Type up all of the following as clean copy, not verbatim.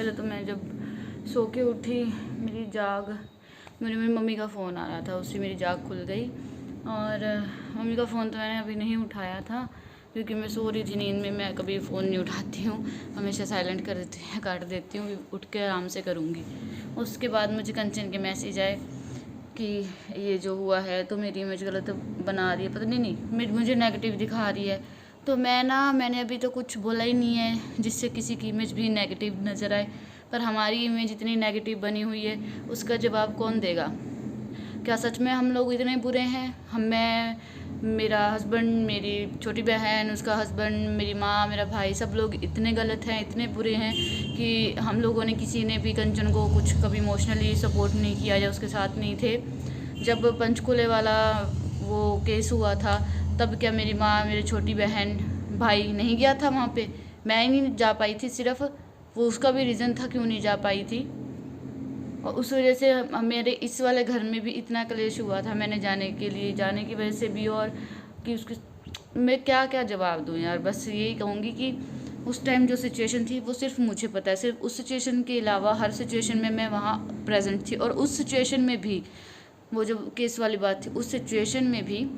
पहले तो मैं जब सो के उठी मेरी मम्मी का फ़ोन आ रहा था, उससे मेरी जाग खुल गई। और मम्मी का फ़ोन तो मैंने अभी नहीं उठाया था क्योंकि मैं सो रही थी नींद में। मैं कभी फ़ोन नहीं उठाती हूँ, हमेशा साइलेंट काट देती हूँ, उठ के आराम से करूँगी। उसके बाद मुझे कंचन के मैसेज आए कि ये जो हुआ है तो मेरी इमेज गलत बना रही है, पता नहीं मुझे नेगेटिव दिखा रही है। तो मैंने अभी तो कुछ बोला ही नहीं है जिससे किसी की इमेज भी नेगेटिव नज़र आए, पर हमारी इमेज इतनी नेगेटिव बनी हुई है, उसका जवाब कौन देगा? क्या सच में हम लोग इतने बुरे हैं? मेरा हस्बैंड, मेरी छोटी बहन, उसका हस्बैंड, मेरी माँ, मेरा भाई, सब लोग इतने गलत हैं, इतने बुरे हैं कि हम लोगों ने किसी ने भी कंचन को कुछ कभी इमोशनली सपोर्ट नहीं किया या उसके साथ नहीं थे। जब पंचकूले वाला वो केस हुआ था तब क्या मेरी माँ, मेरी छोटी बहन, भाई नहीं गया था वहाँ पे? मैं ही नहीं जा पाई थी, सिर्फ वो उसका भी रीज़न था क्यों नहीं जा पाई थी। और उस वजह से मेरे इस वाले घर में भी इतना क्लेश हुआ था मैंने जाने की वजह से भी। और कि उसके मैं क्या क्या जवाब दूँ यार। बस यही कहूँगी कि उस टाइम जो सिचुएशन थी वो सिर्फ मुझे पता है, सिर्फ उस सिचुएशन के अलावा हर सिचुएशन में मैं वहाँ प्रेजेंट थी। और उस सिचुएशन में भी, वो जो केस वाली बात थी, उस सिचुएशन में भी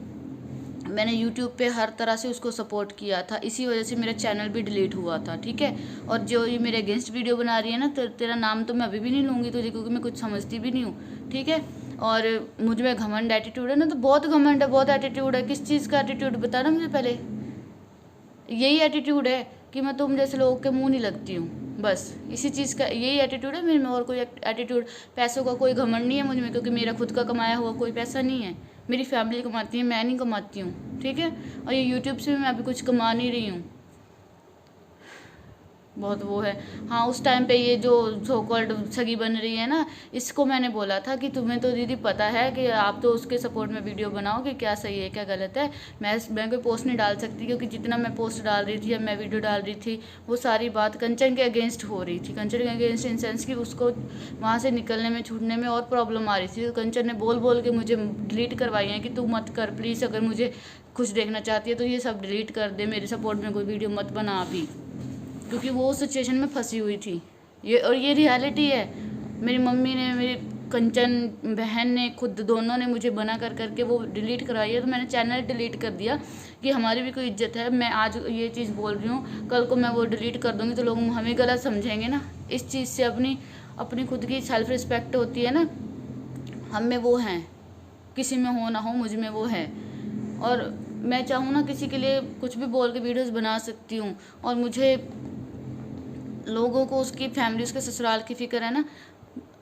मैंने यूट्यूब पे हर तरह से उसको सपोर्ट किया था। इसी वजह से मेरा चैनल भी डिलीट हुआ था, ठीक है। और जो ये मेरे अगेंस्ट वीडियो बना रही है ना, तेरा नाम तो मैं अभी भी नहीं लूँगी तुझे, क्योंकि मैं कुछ समझती भी नहीं हूँ, ठीक है। और मुझ में घमंड एटीट्यूड है ना, तो बहुत घमंड है, बहुत एटीट्यूड है। किस चीज़ का एटीट्यूड बता ना मुझे पहले। यही एटीट्यूड है कि मैं तुम जैसे लोगों के मुँह नहीं लगती हूँ, बस इसी चीज़ का यही एटीट्यूड है मेरे में। और कोई एटीट्यूड, पैसों का कोई घमंड नहीं है मुझ में, क्योंकि मेरा खुद का कमाया हुआ कोई पैसा नहीं है। मेरी फैमिली कमाती है, मैं नहीं कमाती हूँ, ठीक है। और ये यूट्यूब से मैं अभी कुछ कमा नहीं रही हूँ, बहुत वो है। हाँ, उस टाइम पे ये जो सो कॉल्ड सगी बन रही है ना, इसको मैंने बोला था कि तुम्हें तो दीदी पता है कि आप तो उसके सपोर्ट में वीडियो बनाओ कि क्या सही है क्या गलत है। मैं कोई पोस्ट नहीं डाल सकती, क्योंकि जितना मैं पोस्ट डाल रही थी या मैं वीडियो डाल रही थी वो सारी बात कंचन के अगेंस्ट हो रही थी। कंचन के अगेंस्ट इन सेंस कि उसको वहाँ से निकलने में, छूटने में और प्रॉब्लम आ रही थी। तो कंचन ने बोल बोल के मुझे डिलीट करवाई है कि तू मत कर प्लीज़, अगर मुझे कुछ देखना चाहती है तो ये सब डिलीट कर दे, मेरे सपोर्ट में कोई वीडियो मत बना अभी, क्योंकि वो उस सिचुएशन में फंसी हुई थी। ये रियलिटी है। मेरी मम्मी ने, मेरी कंचन बहन ने, खुद दोनों ने मुझे बना कर करके वो डिलीट कराई है। तो मैंने चैनल डिलीट कर दिया कि हमारी भी कोई इज्जत है। मैं आज ये चीज़ बोल रही हूँ, कल को मैं वो डिलीट कर दूँगी तो लोग हमें गलत समझेंगे ना। इस चीज़ से अपनी खुद की सेल्फ रिस्पेक्ट होती है ना, हम में वो हैं, किसी में हो ना हो मुझ में वो है। और मैं चाहूँ ना किसी के लिए कुछ भी बोल के वीडियोस बना सकती हूँ। और मुझे लोगों को, उसकी फैमिली, उसके ससुराल की फ़िक्र है ना।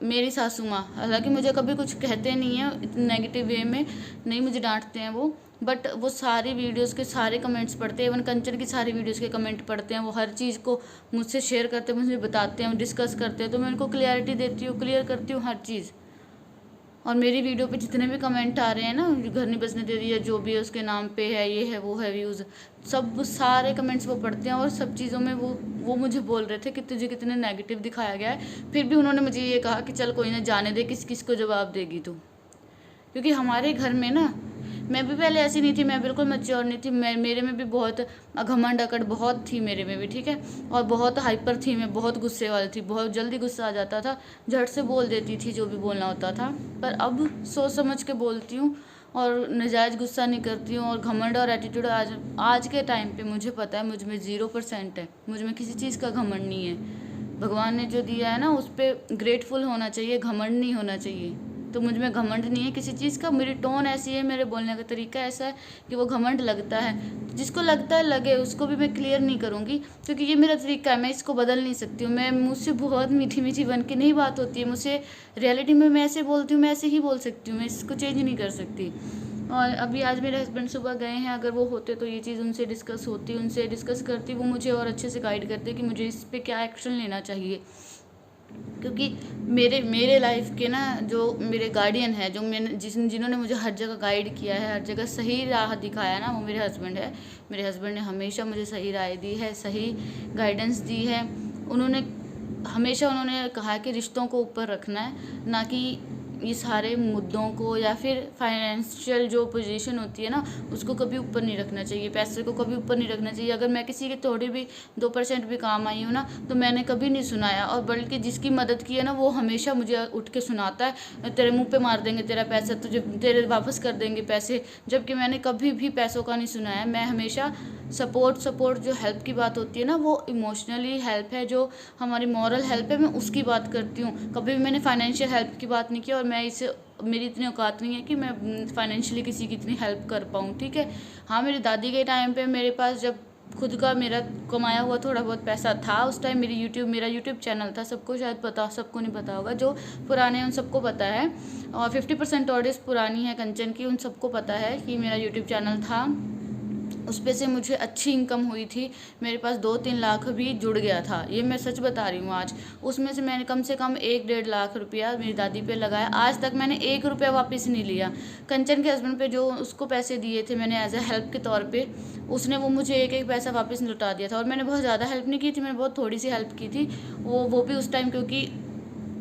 मेरी सासू माँ हालांकि मुझे कभी कुछ कहते नहीं हैं इतने नेगेटिव वे में, नहीं मुझे डांटते हैं वो, बट वो सारी वीडियोस के सारे कमेंट्स पढ़ते हैं। इवन कंचन की सारी वीडियोस के कमेंट पढ़ते हैं। वो हर चीज़ को मुझसे शेयर करते हैं, मुझे बताते हैं, डिस्कस करते हैं। तो मैं उनको क्लियरिटी देती हूँ, क्लियर करती हूँ हर चीज़। और मेरी वीडियो पे जितने भी कमेंट आ रहे हैं ना, घर नहीं बसने दे रही है, जो भी है उसके नाम पे है, ये है वो है, व्यूज़, सब सारे कमेंट्स वो पढ़ते हैं। और सब चीज़ों में वो मुझे बोल रहे थे कि तुझे कितने नेगेटिव दिखाया गया है। फिर भी उन्होंने मुझे ये कहा कि चल कोई ना, जाने दे, किस किस को जवाब देगी तू। क्योंकि हमारे घर में ना, मैं भी पहले ऐसी नहीं थी, मैं बिल्कुल मैच्योर नहीं थी। मेरे में भी बहुत घमंड अकड़ बहुत थी मेरे में भी, ठीक है। और बहुत हाइपर थी मैं, बहुत गुस्से वाली थी, बहुत जल्दी गुस्सा आ जाता था, झट से बोल देती थी जो भी बोलना होता था। पर अब सोच समझ के बोलती हूँ और नजायज़ गुस्सा नहीं करती हूँ। और घमंड और एटीट्यूड आज के टाइम पे मुझे पता है मुझ में 0% है। मुझ में किसी चीज़ का घमंड नहीं है। भगवान ने जो दिया है ना उस पर ग्रेटफुल होना चाहिए, घमंड नहीं होना चाहिए। तो मुझ में घमंड नहीं है किसी चीज़ का। मेरी टोन ऐसी है, मेरे बोलने का तरीका ऐसा है कि वो घमंड लगता है। जिसको लगता है लगे, उसको भी मैं क्लियर नहीं करूँगी, क्योंकि ये मेरा तरीका है, मैं इसको बदल नहीं सकती हूँ। मैं मुझसे बहुत मीठी मीठी बन के नहीं बात होती है मुझसे। रियलिटी में मैं ऐसे बोलती हूँ, मैं ऐसे ही बोल सकती हूँ, मैं इसको चेंज नहीं कर सकती। और अभी आज मेरे हस्बैंड सुबह गए हैं, अगर वो होते तो ये चीज़ उनसे डिस्कस होती, उनसे डिस्कस करती, वो मुझे और अच्छे से गाइड करते कि मुझे इस पर क्या एक्शन लेना चाहिए। क्योंकि मेरे लाइफ के ना जो मेरे गार्डियन है, जो मैंने जिन्होंने मुझे हर जगह गाइड किया है, हर जगह सही राह दिखाया ना, वो मेरे हस्बैंड है। मेरे हस्बैंड ने हमेशा मुझे सही राय दी है, सही गाइडेंस दी है। उन्होंने हमेशा कहा है कि रिश्तों को ऊपर रखना है, ना कि ये सारे मुद्दों को या फिर फाइनेंशियल जो पोजीशन होती है ना, उसको कभी ऊपर नहीं रखना चाहिए, पैसे को कभी ऊपर नहीं रखना चाहिए। अगर मैं किसी के थोड़ी भी 2% भी काम आई हूँ ना, तो मैंने कभी नहीं सुनाया, और बल्कि जिसकी मदद की है ना, वो हमेशा मुझे उठ के सुनाता है, तेरे मुंह पे मार देंगे तेरा पैसा, तुझे तेरे वापस कर देंगे पैसे। जबकि मैंने कभी भी पैसों का नहीं सुनाया। मैं हमेशा सपोर्ट जो हेल्प की बात होती है ना, वो इमोशनली हेल्प है, जो हमारी मॉरल हेल्प है, मैं उसकी बात करती हूँ। कभी भी मैंने फाइनेंशियल हेल्प की बात नहीं की, और मैं इसे मेरी इतनी औकात नहीं है कि मैं फाइनेंशियली किसी की इतनी हेल्प कर पाऊँ, ठीक है। हाँ, मेरी दादी के टाइम पे मेरे पास जब खुद का मेरा कमाया हुआ थोड़ा बहुत पैसा था, उस टाइम मेरा यूट्यूब चैनल था। सबको शायद पता, सबको नहीं पता होगा, जो पुराने हैं उन सबको पता है, और 50% ऑडियंस पुरानी है कंचन की, उन सबको पता है कि मेरा यूट्यूब चैनल था। उस पे से मुझे अच्छी इनकम हुई थी, मेरे पास 2-3 लाख भी जुड़ गया था, ये मैं सच बता रही हूँ आज। उसमें से मैंने कम से कम 1-1.5 लाख रुपया मेरी दादी पे लगाया। आज तक मैंने 1 रुपया वापस नहीं लिया। कंचन के हस्बैंड पे जो उसको पैसे दिए थे मैंने एज ए हेल्प के तौर पे, उसने वो मुझे एक पैसा वापस लौटा दिया था। और मैंने बहुत ज़्यादा हेल्प नहीं की थी, मैंने बहुत थोड़ी सी हेल्प की थी, वो भी उस टाइम, क्योंकि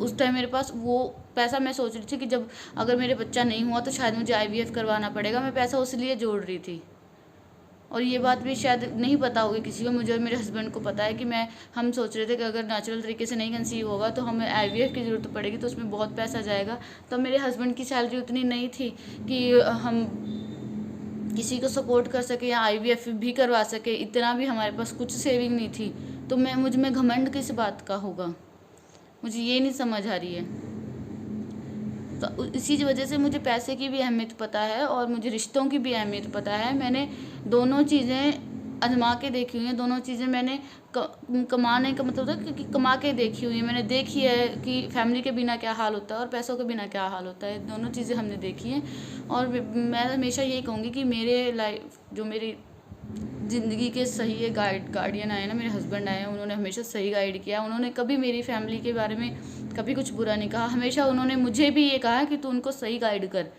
उस टाइम मेरे पास वो पैसा, मैं सोच रही थी कि जब अगर मेरे बच्चा नहीं हुआ तो शायद मुझे IVF करवाना पड़ेगा, मैं पैसा उस लिए जोड़ रही थी। और ये बात भी शायद नहीं पता होगी किसी को, मुझे और मेरे हस्बैंड को पता है कि हम सोच रहे थे कि अगर नेचुरल तरीके से नहीं कंसीव होगा तो हमें IVF की ज़रूरत पड़ेगी, तो उसमें बहुत पैसा जाएगा। तो मेरे हस्बैंड की सैलरी उतनी नहीं थी कि हम किसी को सपोर्ट कर सके या IVF भी करवा सके, इतना भी हमारे पास कुछ सेविंग नहीं थी। तो मुझ में घमंड किस बात का होगा, मुझे ये नहीं समझ आ रही है। तो इसी वजह से मुझे पैसे की भी अहमियत पता है और मुझे रिश्तों की भी अहमियत पता है। मैंने दोनों चीज़ें आजमा के देखी हुई हैं, दोनों चीज़ें मैंने कमाने का मतलब होता है कि कमा के देखी हुई है। मैंने देखी है कि फैमिली के बिना क्या हाल होता है और पैसों के बिना क्या हाल होता है, दोनों चीज़ें हमने देखी हैं। और मैं हमेशा यही कहूँगी कि मेरे लाइफ जो मेरी ज़िंदगी के सही है गार्डियन आए ना, मेरे हस्बैंड आए हैं, उन्होंने हमेशा सही गाइड किया। उन्होंने कभी मेरी फैमिली के बारे में कभी कुछ बुरा नहीं कहा, हमेशा उन्होंने मुझे भी ये कहा कि तू उनको सही गाइड कर।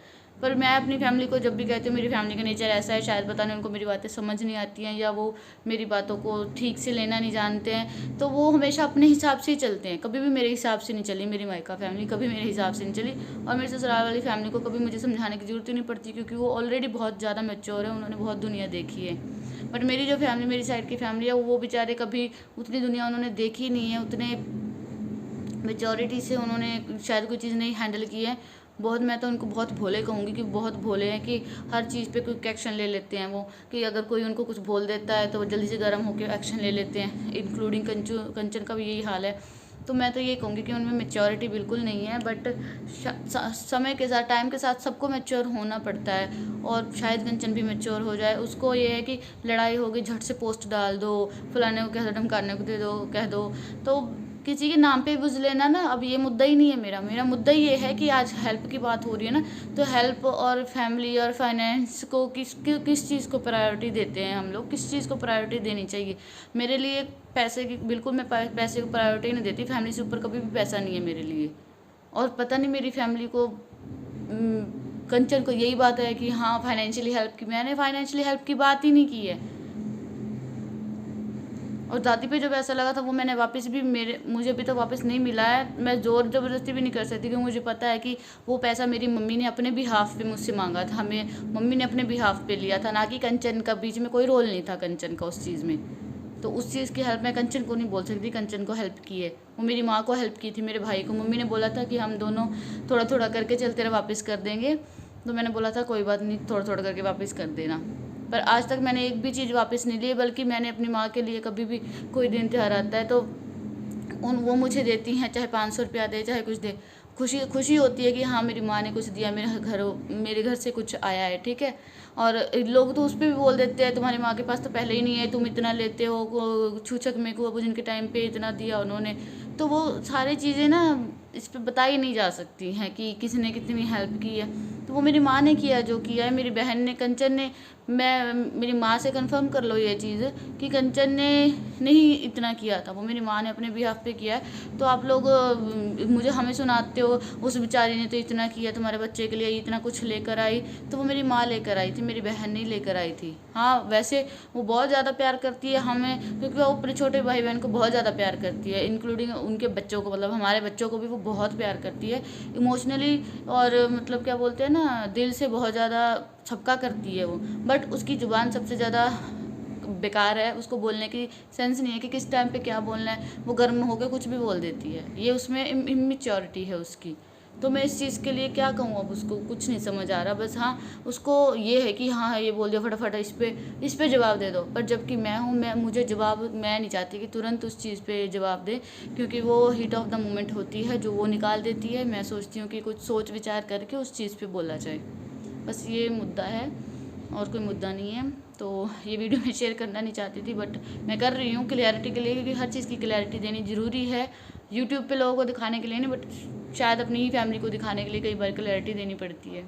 पर मैं अपनी फैमिली को जब भी कहती हूँ मेरी फैमिली का नेचर ऐसा है, शायद पता नहीं उनको मेरी बातें समझ नहीं आती हैं या वो मेरी बातों को ठीक से लेना नहीं जानते हैं, तो वो हमेशा अपने हिसाब से ही चलते हैं। कभी भी मेरे हिसाब से नहीं चली मेरी मायका फैमिली, कभी मेरे हिसाब से नहीं चली। और मेरे ससुराल वाली फैमिली को कभी मुझे समझाने की ज़रूरत ही नहीं पड़ती, क्योंकि वो ऑलरेडी बहुत ज़्यादा मैच्योर है, उन्होंने बहुत दुनिया देखी है। बट मेरी जो फैमिली, मेरी साइड की फैमिली है, वो बेचारे कभी उतनी दुनिया उन्होंने देखी नहीं है, उतने मेचोरिटी से उन्होंने शायद कोई चीज़ नहीं हैंडल की है। बहुत, मैं तो उनको बहुत भोले कहूँगी कि बहुत भोले हैं, कि हर चीज़ पे क्विक एक्शन ले लेते हैं वो, कि अगर कोई उनको कुछ बोल देता है तो वो जल्दी से गर्म होकर एक्शन ले लेते हैं। इंक्लूडिंग कंचन का भी यही हाल है। तो मैं तो ये कहूँगी कि उनमें मेच्योरिटी बिल्कुल नहीं है, बट समय के साथ, टाइम के साथ सबको मैच्योर होना पड़ता है। और शायद कंचन भी मैच्योर हो जाए। उसको ये है कि लड़ाई होगी झट से पोस्ट डाल दो, फलाने को कह दो, धमकाने को दे दो, कह दो, तो किसी के नाम पे बुझ लेना ना। अब ये मुद्दा ही नहीं है मेरा मुद्दा ये है कि आज हेल्प की बात हो रही है ना, तो हेल्प और फैमिली और फाइनेंस को किस चीज़ को प्रायोरिटी देते हैं हम लोग, किस चीज़ को प्रायोरिटी देनी चाहिए। मेरे लिए पैसे की बिल्कुल, मैं पैसे को प्रायोरिटी नहीं देती, फैमिली से ऊपर कभी भी पैसा नहीं है मेरे लिए। और पता नहीं मेरी फैमिली को, कंचन को यही बात है कि हाँ फाइनेंशियली हेल्प की, मैंने फाइनेंशियली हेल्प की बात ही नहीं की है। और दादी पे जो पैसा लगा था वो मैंने वापस भी, मुझे अभी तक वापस नहीं मिला है। मैं ज़ोर ज़बरदस्ती भी नहीं कर सकती, क्योंकि मुझे पता है कि वो पैसा मेरी मम्मी ने अपने बिहाफ पे मुझसे मांगा था, मम्मी ने अपने बिहाफ पे लिया था, ना कि कंचन का। बीच में कोई रोल नहीं था कंचन का उस चीज़ में। तो उस चीज़ की हेल्प मैं कंचन को नहीं बोल सकती, कंचन को हेल्प की है। वो मेरी माँ को हेल्प की थी, मेरे भाई को। मम्मी ने बोला था कि हम दोनों थोड़ा थोड़ा करके चल तेरा वापस कर देंगे, तो मैंने बोला था कोई बात नहीं, थोड़ा थोड़ा करके वापस कर देना। पर आज तक मैंने एक भी चीज़ वापस नहीं ली, बल्कि मैंने अपनी माँ के लिए कभी भी कोई दिन त्यौहार आता है तो वो मुझे देती हैं, चाहे 500 रुपया दे, चाहे कुछ दे, खुशी होती है कि हाँ मेरी माँ ने कुछ दिया, मेरे घर से कुछ आया है, ठीक है। और लोग तो उस पर भी बोल देते हैं तुम्हारी माँ के पास तो पहले ही नहीं है, तुम इतना लेते हो, छूछक में को जिनके टाइम पे इतना दिया उन्होंने। तो वो सारी चीज़ें ना इस पर बताई नहीं जा सकती हैं कि किसी ने कितनी हेल्प की है। तो वो मेरी माँ ने किया जो किया है, मेरी बहन ने, कंचन ने, मैं मेरी माँ से कंफर्म कर लो ये चीज़ कि कंचन ने नहीं इतना किया था, वो मेरी माँ ने अपने बिहाफ पे किया है। तो आप लोग मुझे हमें सुनाते हो उस बेचारी ने तो इतना किया, तुम्हारे बच्चे के लिए इतना कुछ लेकर आई। तो वो मेरी माँ लेकर आई थी, मेरी बहन नहीं लेकर आई थी। हाँ वैसे वो बहुत ज़्यादा प्यार करती है हमें, क्योंकि वो अपने छोटे भाई बहन को बहुत ज़्यादा प्यार करती है, इंक्लूडिंग उनके बच्चों को, मतलब हमारे बच्चों को भी वो बहुत प्यार करती है इमोशनली। और मतलब क्या बोलते हैं ना, दिल से बहुत ज़्यादा सबका करती है वो। बट उसकी ज़ुबान सबसे ज़्यादा बेकार है, उसको बोलने की सेंस नहीं है कि किस टाइम पे क्या बोलना है। वो गर्म होकर कुछ भी बोल देती है, ये उसमें इमेच्योरिटी है उसकी। तो मैं इस चीज़ के लिए क्या कहूँ, अब उसको कुछ नहीं समझ आ रहा। बस हाँ उसको ये है कि हाँ ये बोल दिया फटाफट, इस पे जवाब दे दो। पर जबकि मैं हूँ, मुझे जवाब, मैं नहीं चाहती कि तुरंत उस चीज़ पे जवाब दे, क्योंकि वो हीट ऑफ द मोमेंट होती है जो वो निकाल देती है। मैं सोचती हूँ कि कुछ सोच विचार करके उस चीज़ पे बोला जाए। बस ये मुद्दा है और कोई मुद्दा नहीं है। तो ये वीडियो मैं शेयर करना नहीं चाहती थी, बट मैं कर रही हूँ क्लैरिटी के लिए, क्योंकि हर चीज़ की क्लैरिटी देनी ज़रूरी है। यूट्यूब पे लोगों को दिखाने के लिए नहीं, बट शायद अपनी ही फैमिली को दिखाने के लिए कई बार क्लैरिटी देनी पड़ती है।